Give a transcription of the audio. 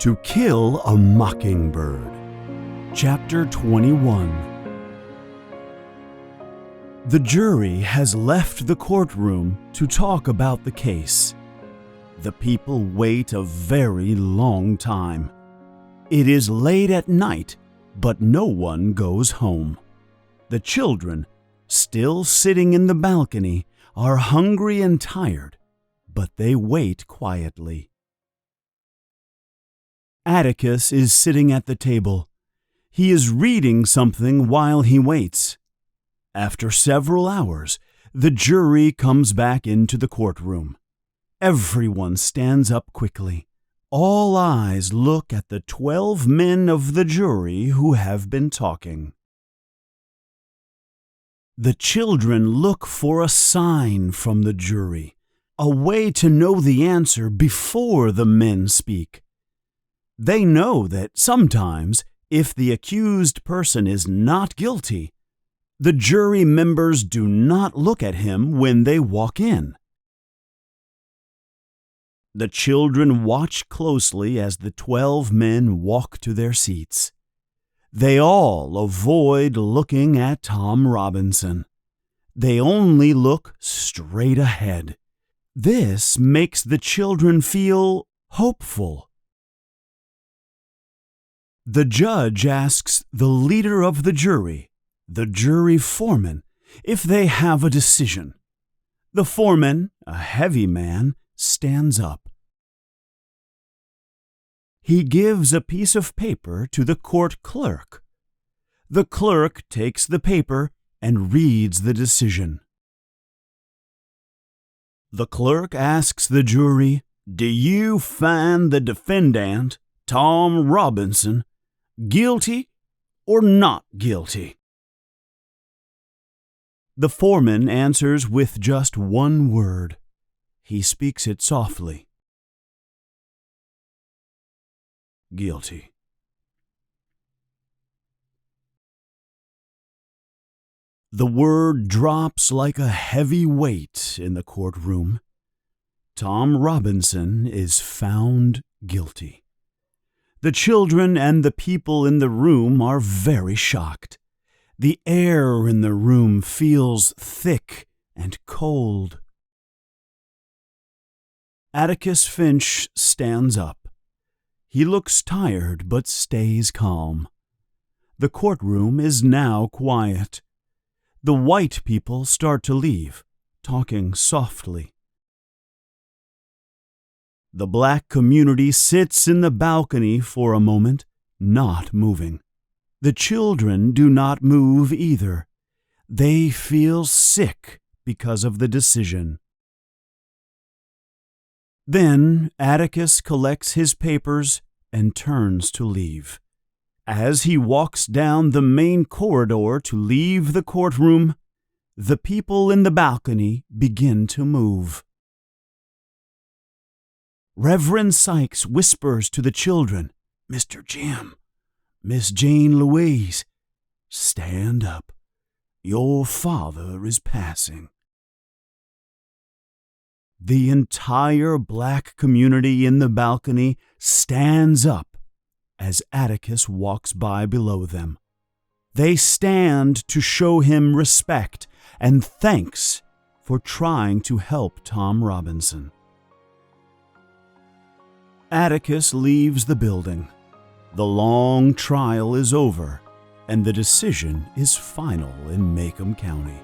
To Kill a Mockingbird. Chapter 21. The jury has left the courtroom to talk about the case. The people wait a very long time. It is late at night, but no one goes home. The children, still sitting in the balcony, are hungry and tired, but they wait quietly. Atticus is sitting at the table. He is reading something while he waits. After several hours, the jury comes back into the courtroom. Everyone stands up quickly. All eyes look at the 12 men of the jury who have been talking. The children look for a sign from the jury, a way to know the answer before the men speak. They know that sometimes, if the accused person is not guilty, the jury members do not look at him when they walk in. The children watch closely as the 12 men walk to their seats. They all avoid looking at Tom Robinson. They only look straight ahead. This makes the children feel hopeful. The judge asks the leader of the jury foreman, if they have a decision. The foreman, a heavy man, stands up. He gives a piece of paper to the court clerk. The clerk takes the paper and reads the decision. The clerk asks the jury, "Do you find the defendant, Tom Robinson, guilty or not guilty?" The foreman answers with just one word. He speaks it softly. "Guilty." The word drops like a heavy weight in the courtroom. Tom Robinson is found guilty. The children and the people in the room are very shocked. The air in the room feels thick and cold. Atticus Finch stands up. He looks tired but stays calm. The courtroom is now quiet. The white people start to leave, talking softly. The black community sits in the balcony for a moment, not moving. The children do not move either. They feel sick because of the decision. Then Atticus collects his papers and turns to leave. As he walks down the main corridor to leave the courtroom, the people in the balcony begin to move. Reverend Sykes whispers to the children, "Mr. Jim, Miss Jane Louise, stand up. Your father is passing." The entire black community in the balcony stands up as Atticus walks by below them. They stand to show him respect and thanks for trying to help Tom Robinson. Atticus leaves the building. The long trial is over, and the decision is final in Maycomb County.